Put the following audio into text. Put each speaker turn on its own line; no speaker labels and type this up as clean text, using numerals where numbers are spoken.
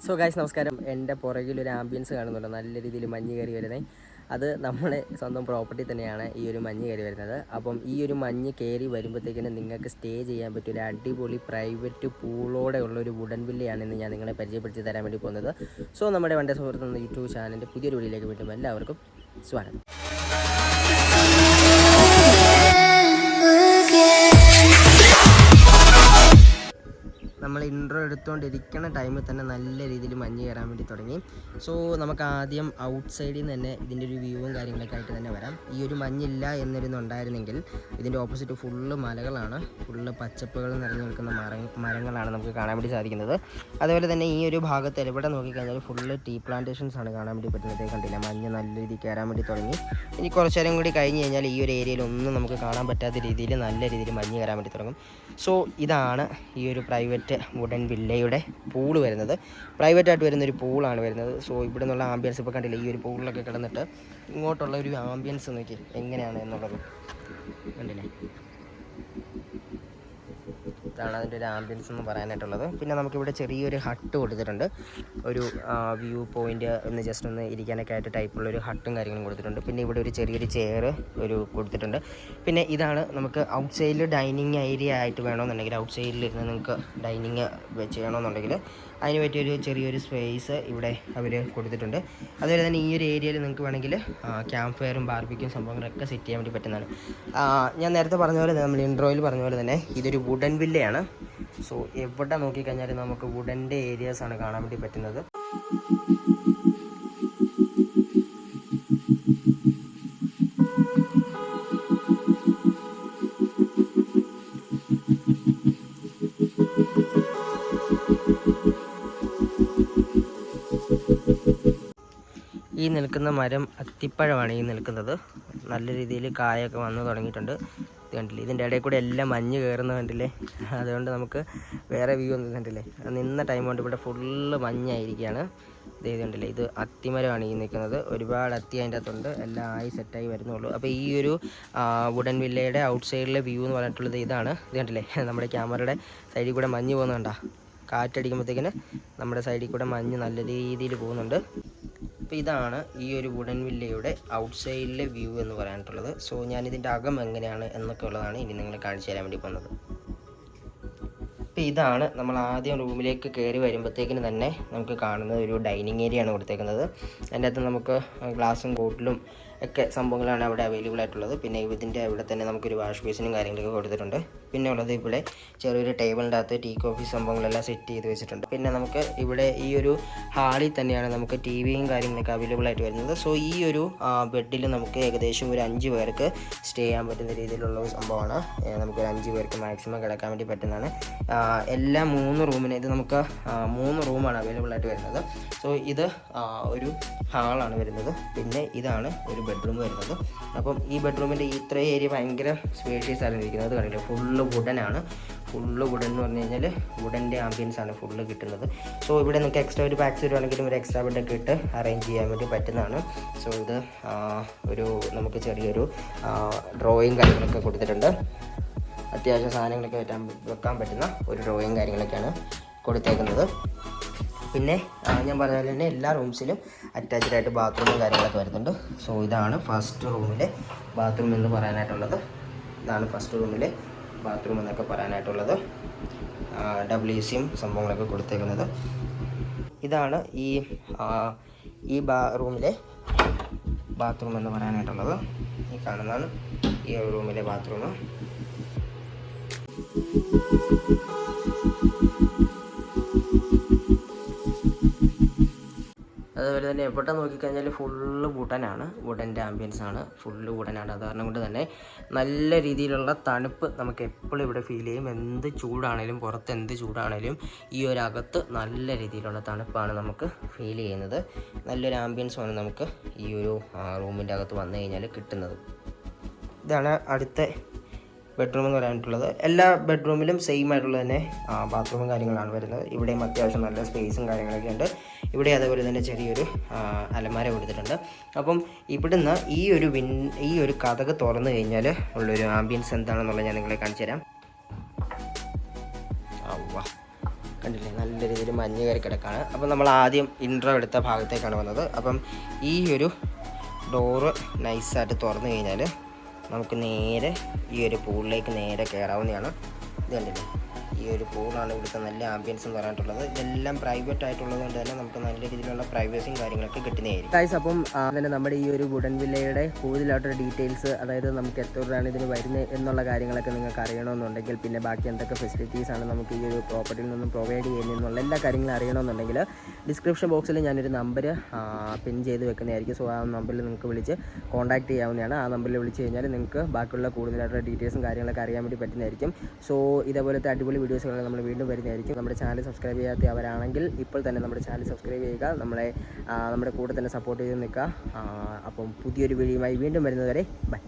So guys നമസ്കാരം. എൻ്റെ പുറകിലൊരു ambience കാണുന്നുണ്ട്, നല്ല രീതിയിൽ മഞ്ഞ് കയറി വരുന്നത്. അത് നമ്മുടെ സ്വന്തം പ്രോപ്പർട്ടി തന്നെയാണ് ഈ ഒരു മഞ്ഞ് കയറി വരുന്നത്. അപ്പം ഈ ഒരു മഞ്ഞ് കയറി വരുമ്പോഴത്തേക്കിന് നിങ്ങൾക്ക് സ്റ്റേ ചെയ്യാൻ പറ്റിയ ഒരു അടിപൊളി പ്രൈവറ്റ് പൂളോടെ ഉള്ളൊരു വുഡൻ വില്ലയാണ് ഇന്ന് ഞാൻ നിങ്ങളെ പരിചയപ്പെടുത്തി തരാൻ വേണ്ടി പോകുന്നത്. സോ നമ്മുടെ വണ്ടി സുഹൃത്ത് എന്ന യൂട്യൂബ് ചാനലിൻ്റെ പുതിയൊരു വീഡിയോയിലേക്ക് വീണ്ടും എല്ലാവർക്കും സ്വാഗതം. നമ്മൾ ഇൻട്രോ എടുത്തുകൊണ്ടിരിക്കുന്ന ടൈമിൽ തന്നെ നല്ല രീതിയിൽ മഞ്ഞ് കയറാൻ വേണ്ടി തുടങ്ങി. സോ നമുക്ക് ആദ്യം ഔട്ട് സൈഡിൽ നിന്ന് തന്നെ ഇതിൻ്റെ ഒരു വ്യൂവും കാര്യങ്ങളൊക്കെ ആയിട്ട് തന്നെ വരാം. ഈ ഒരു മഞ്ഞില്ല എന്നിരുന്നുണ്ടായിരുന്നെങ്കിൽ ഇതിൻ്റെ ഓപ്പോസിറ്റ് ഫുള്ള് മലകളാണ്, ഫുള്ള് പച്ചപ്പുകൾ നിറഞ്ഞു നിൽക്കുന്ന മരങ്ങളാണ് നമുക്ക് കാണാൻ വേണ്ടി സാധിക്കുന്നത്. അതുപോലെ തന്നെ ഈ ഒരു ഭാഗത്ത് എവിടെ നോക്കിക്കഴിഞ്ഞാൽ ഫുള്ള് ടീ പ്ലാന്റേഷൻസ് ആണ് കാണാൻ വേണ്ടി പറ്റുന്നത്. കണ്ടില്ല, മഞ്ഞ് നല്ല രീതിയിൽ കയറാൻ വേണ്ടി തുടങ്ങി. ഇനി കുറച്ച് നേരം കൂടി കഴിഞ്ഞ് കഴിഞ്ഞാൽ ഈ ഒരു ഏരിയയിൽ ഒന്നും നമുക്ക് കാണാൻ പറ്റാത്ത രീതിയിൽ നല്ല രീതിയിൽ മഞ്ഞ് കയറാൻ വേണ്ടി തുടങ്ങും. സോ ഇതാണ് ഈ ഒരു പ്രൈവറ്റ് വുഡൻ വില്ലയുടെ പൂള് വരുന്നത്. പ്രൈവറ്റായിട്ട് വരുന്നൊരു പൂളാണ് വരുന്നത്. സോ ഇവിടെ നിന്നുള്ള ആംബിയൻസ് ഇപ്പോൾ കണ്ടില്ല, ഈ ഒരു പൂളിലൊക്കെ കിടന്നിട്ട് ഇങ്ങോട്ടുള്ള ഒരു ആംബിയൻസ് നോക്കി എങ്ങനെയാണ് എന്നുള്ളത് കണ്ടില്ലേ. ഇതാണ് അതിൻ്റെ ഒരു ആംബിയൻസ് എന്ന് പറയാനായിട്ടുള്ളത്. പിന്നെ നമുക്കിവിടെ ചെറിയൊരു ഹട്ട് കൊടുത്തിട്ടുണ്ട്, ഒരു വ്യൂ പോയിൻ്റ് ഒന്ന് ജസ്റ്റ് ഒന്ന് ഇരിക്കാനൊക്കെ ആയിട്ട് ടൈപ്പുള്ളൊരു ഹട്ടും കാര്യങ്ങളും കൊടുത്തിട്ടുണ്ട്. പിന്നെ ഇവിടെ ഒരു ചെറിയൊരു ചെയർ ഒരു കൊടുത്തിട്ടുണ്ട്. പിന്നെ ഇതാണ് നമുക്ക് ഔട്ട് സൈഡിൽ ഡൈനിങ് ഏരിയ ആയിട്ട് വേണമെന്നുണ്ടെങ്കിൽ, ഔട്ട് സൈഡിലിരുന്ന് നിങ്ങൾക്ക് ഡൈനിങ് ചെയ്യണമെന്നുണ്ടെങ്കിൽ അതിന് പറ്റിയൊരു ചെറിയൊരു സ്പേസ് ഇവിടെ അവർ കൊടുത്തിട്ടുണ്ട്. അതുപോലെ തന്നെ ഈ ഒരു ഏരിയയിൽ നിങ്ങൾക്ക് വേണമെങ്കിൽ ക്യാമ്പ് ഫയറും ബാർബിക്യും സംഭവങ്ങളൊക്കെ സെറ്റ് ചെയ്യാൻ വേണ്ടി പറ്റുന്നതാണ്. ഞാൻ നേരത്തെ പറഞ്ഞ പോലെ, നമ്മൾ ഇൻട്രോയിൽ പറഞ്ഞ പോലെ തന്നെ ഇതൊരു വുഡൻ വില്ലയാണ്. സോ എവിടെ നോക്കിക്കഴിഞ്ഞാലും നമുക്ക് വുഡൻ്റെ ഏരിയാസാണ് കാണാൻ വേണ്ടി പറ്റുന്നത്. ഈ നിൽക്കുന്ന മരം അത്തിപ്പഴമാണ് ഈ നിൽക്കുന്നത്. നല്ല രീതിയിൽ കായൊക്കെ വന്ന് തുടങ്ങിയിട്ടുണ്ട്. ഇത് കണ്ടില്ലേ, ഇതിൻ്റെ ഇടയിൽ കൂടെ എല്ലാം മഞ്ഞ് കയറുന്ന കണ്ടില്ലേ. അതുകൊണ്ട് നമുക്ക് വേറെ വ്യൂ ഒന്നും കണ്ടില്ലേ, നിന്ന ടൈം കൊണ്ട് ഇവിടെ ഫുള്ള് മഞ്ഞായിരിക്കുകയാണ്. ഇത് കണ്ടില്ലേ, ഇത് അത്തിമരമാണ് ഈ നിൽക്കുന്നത്. ഒരുപാട് അത്തി അതിൻ്റെ അകത്തുണ്ട്, എല്ലാം ആയി സെറ്റായി വരുന്നുള്ളൂ. അപ്പോൾ ഈ ഒരു വുഡൻ വില്ലയുടെ ഔട്ട് സൈഡിലെ വ്യൂ എന്ന് പറഞ്ഞിട്ടുള്ളത് ഇതാണ്. ഇത് കണ്ടില്ലേ, നമ്മുടെ ക്യാമറയുടെ സൈഡിൽ കൂടെ മഞ്ഞ് പോകുന്നുണ്ടോ, കാറ്റടിക്കുമ്പോഴത്തേക്കിന് നമ്മുടെ സൈഡിൽ കൂടെ മഞ്ഞ് നല്ല രീതിയിൽ പോകുന്നുണ്ട്. അപ്പോൾ ഇതാണ് ഈ ഒരു വുഡൻ വില്ലയുടെ ഔട്ട് സൈഡിലെ വ്യൂ എന്ന് പറയാനായിട്ടുള്ളത്. സോ ഞാനിതിൻ്റെ അകം എങ്ങനെയാണ് എന്നൊക്കെ ഉള്ളതാണ് ഇനി നിങ്ങളെ കാണിച്ചു തരാൻ വേണ്ടി പോകുന്നത്. അപ്പോൾ ഇതാണ് നമ്മൾ ആദ്യം റൂമിലേക്ക് കയറി വരുമ്പോഴത്തേക്കിന് തന്നെ നമുക്ക് കാണുന്ന ഒരു ഡൈനിങ് ഏരിയ ആണ് കൊടുത്തേക്കുന്നത്. അതിൻ്റെ അകത്ത് നമുക്ക് ഗ്ലാസും ബോട്ടിലും ഒക്കെ സംഭവങ്ങളാണ് അവിടെ അവൈലബിൾ ആയിട്ടുള്ളത്. പിന്നെ ഇതിൻ്റെ അവിടെ തന്നെ നമുക്കൊരു വാഷ് ബേസിനും കാര്യങ്ങളൊക്കെ കൊടുത്തിട്ടുണ്ട്. പിന്നെ ഉള്ളത് ഇവിടെ ചെറിയൊരു ടേബിളിൻ്റെ അകത്ത് ടീ കോഫി സംഭവങ്ങളെല്ലാം സെറ്റ് ചെയ്ത് വെച്ചിട്ടുണ്ട്. പിന്നെ നമുക്ക് ഇവിടെ ഈ ഒരു ഹാളിൽ തന്നെയാണ് നമുക്ക് ടി വിയും കാര്യങ്ങളൊക്കെ അവൈലബിൾ ആയിട്ട് വരുന്നത്. സോ ഈ ഒരു ബെഡിൽ നമുക്ക് ഏകദേശം ഒരു 5 പേർക്ക് സ്റ്റേ ചെയ്യാൻ പറ്റുന്ന രീതിയിലുള്ള ഒരു സംഭവമാണ്. നമുക്ക് 5 പേർക്ക് മാക്സിമം കിടക്കാൻ വേണ്ടി പറ്റുന്നതാണ്. എല്ലാ 3 റൂമിന് ഇത് നമുക്ക് 3 റൂമാണ് അവൈലബിൾ ആയിട്ട് വരുന്നത്. സോ ഇത് ഒരു ഹാളാണ് വരുന്നത്. പിന്നെ ഇതാണ് ഒരു ബെഡ്റൂം വരുന്നത്. അപ്പം ഈ ബെഡ്റൂമിൻ്റെ ഇത്രയും ഏരിയ ഭയങ്കര സ്പേഷ്യസ് ആണ് ഇരിക്കുന്നത്. കണ്ടില്ല, ഫുള്ള് വുഡനാണ്. ഫുള്ള് വുഡൻ എന്ന് പറഞ്ഞു കഴിഞ്ഞാൽ വുഡൻ്റെ ആംബിയൻസ് ആണ് ഫുള്ള് കിട്ടുന്നത്. സോ ഇവിടെ നിങ്ങൾക്ക് എക്സ്ട്രാ ഒരു പാക്സ് വരുവാണെങ്കിലും ഒരു എക്സ്ട്രാ ബെഡൊക്കെ ഇട്ട് അറേഞ്ച് ചെയ്യാൻ വേണ്ടി പറ്റുന്നതാണ്. സോ ഇത് ഒരു നമുക്ക് ചെറിയൊരു ഡ്രോയിങ് കാര്യങ്ങളൊക്കെ കൊടുത്തിട്ടുണ്ട്. അത്യാവശ്യം സാധനങ്ങളൊക്കെ വെക്കാൻ പറ്റുന്ന ഒരു ഡ്രോയിങ് കാര്യങ്ങളൊക്കെയാണ് കൊടുത്തേക്കുന്നത്. പിന്നെ ഞാൻ പറഞ്ഞ പോലെ തന്നെ എല്ലാ റൂംസിലും അറ്റാച്ച്ഡ് ആയിട്ട് ബാത്റൂമും കാര്യങ്ങളൊക്കെ വരുന്നുണ്ട്. സോ ഇതാണ് ഫസ്റ്റ് റൂമിലെ ബാത്റൂം എന്ന് പറയാനായിട്ടുള്ളത്. ഇതാണ് ഫസ്റ്റ് റൂമിലെ ബാത്റൂം എന്നൊക്കെ പറയാനായിട്ടുള്ളത്. WCയും സംഭവങ്ങളൊക്കെ കൊടുത്തേക്കുന്നത്. ഇതാണ് ഈ റൂമിലെ ബാത്റൂം എന്ന് പറയാനായിട്ടുള്ളത്. ഈ കാണുന്നതാണ് ഈ റൂമിലെ ബാത്റൂം. അതുപോലെ തന്നെ എവിടെ നോക്കിക്കഴിഞ്ഞാൽ ഫുള്ള് വുഡനാണ്, വുഡൻ്റെ ആംബിയൻസ് ആണ്, ഫുള്ള് വുഡനാണ്. അത് കാരണം കൊണ്ട് തന്നെ നല്ല രീതിയിലുള്ള തണുപ്പ് നമുക്ക് എപ്പോഴും ഇവിടെ ഫീൽ ചെയ്യും. എന്ത് ചൂടാണേലും, പുറത്ത് എന്ത് ചൂടാണേലും ഈ ഒരു അകത്ത് നല്ല രീതിയിലുള്ള തണുപ്പാണ് നമുക്ക് ഫീൽ ചെയ്യുന്നത്. നല്ലൊരു ആംബിയൻസുമാണ് നമുക്ക് ഈ ഒരു റൂമിൻ്റെ അകത്ത് വന്നു കഴിഞ്ഞാൽ കിട്ടുന്നത്. ഇതാണ് അടുത്ത ബെഡ്റൂം എന്ന് പറയാനായിട്ടുള്ളത്. എല്ലാ ബെഡ്റൂമിലും സെയിം ആയിട്ടുള്ള തന്നെ ബാത്റൂമും കാര്യങ്ങളാണ് വരുന്നത്. ഇവിടെയും അത്യാവശ്യം നല്ല സ്പേസും കാര്യങ്ങളൊക്കെ ഉണ്ട്. ഇവിടെ അതേപോലെ തന്നെ ചെറിയൊരു അലമാര കൊടുത്തിട്ടുണ്ട്. അപ്പം ഇവിടുന്ന് ഈ ഒരു കതക് തുറന്നു കഴിഞ്ഞാൽ ഉള്ളൊരു ആംബിയൻസ് എന്താണെന്നുള്ളത് ഞാൻ നിങ്ങളെ കാണിച്ചു തരാം. കണ്ടില്ലേ, നല്ല നല്ല രീതിയിൽ മഞ്ഞ് കയറി കിടക്കാണ്. അപ്പം നമ്മൾ ആദ്യം ഇൻട്രോ എടുത്ത ഭാഗത്തേക്കാണ് വന്നത്. അപ്പം ഈ ഒരു ഡോറ് നൈസായിട്ട് തുറന്നു കഴിഞ്ഞാൽ നമുക്ക് നേരെ ഈ ഒരു പൂളിലേക്ക് നേരെ കയറാവുന്നതാണ്. ഇത് കണ്ടില്ലേ, ഈ ഒരു പൂളാണ് ഇവിടുത്തെ നല്ല ആംബിയൻസ് എന്ന് പറഞ്ഞിട്ടുള്ളത്. ഇതെല്ലാം പ്രൈവറ്റ് ആയിട്ടുള്ളത് കൊണ്ട് തന്നെ നമുക്ക് നല്ല രീതിയിലുള്ള പ്രൈവസിയും കാര്യങ്ങളൊക്കെ കിട്ടുന്നതായിരിക്കും ഗൈസ്. അപ്പം തന്നെ നമ്മുടെ ഈ ഒരു വുഡൻ വില്ലയുടെ കൂടുതലായിട്ടൊരു ഡീറ്റെയിൽസ്, അതായത് നമുക്ക് എത്ര രൂപയാണ് ഇതിന് വരുന്നത് എന്നുള്ള കാര്യങ്ങളൊക്കെ നിങ്ങൾക്ക് അറിയണമെന്നുണ്ടെങ്കിൽ, പിന്നെ ബാക്കി എന്തൊക്കെ ഫെസിലിറ്റീസാണ് നമുക്ക് ഈ ഒരു പ്രോപ്പർട്ടിയിൽ നിന്നും പ്രൊവൈഡ് ചെയ്യുന്നതെന്നുള്ള എല്ലാ കാര്യങ്ങളും അറിയണമെന്നുണ്ടെങ്കിൽ ഡിസ്ക്രിപ്ഷൻ ബോക്സിൽ ഞാനൊരു നമ്പർ പിൻ ചെയ്ത് വെക്കുന്നതായിരിക്കും. സോ ആ നമ്പറിൽ നിങ്ങൾക്ക് വിളിച്ച് കോൺടാക്ട് ചെയ്യാവുന്നതാണ്. ആ നമ്പറിൽ വിളിച്ച് കഴിഞ്ഞാൽ നിങ്ങൾക്ക് ബാക്കിയുള്ള കൂടുതലായിട്ടുള്ള ഡീറ്റെയിൽസും കാര്യങ്ങളൊക്കെ അറിയാൻ വേണ്ടി പറ്റുന്നതായിരിക്കും. സോ ഇതേപോലത്തെ അടിപൊളി വീഡിയോസുകൾ നമ്മൾ വീണ്ടും വരുന്നതായിരിക്കും. നമ്മുടെ ചാനൽ സബ്സ്ക്രൈബ് ചെയ്യാത്തവരാണെങ്കിൽ ഇപ്പോൾ തന്നെ നമ്മുടെ ചാനൽ സബ്സ്ക്രൈബ് ചെയ്യുക, നമ്മുടെ കൂടെ തന്നെ സപ്പോർട്ട് ചെയ്ത് നിൽക്കുക. അപ്പം പുതിയൊരു വീഡിയോയുമായി വീണ്ടും വരുന്നതുവരെ ബൈ.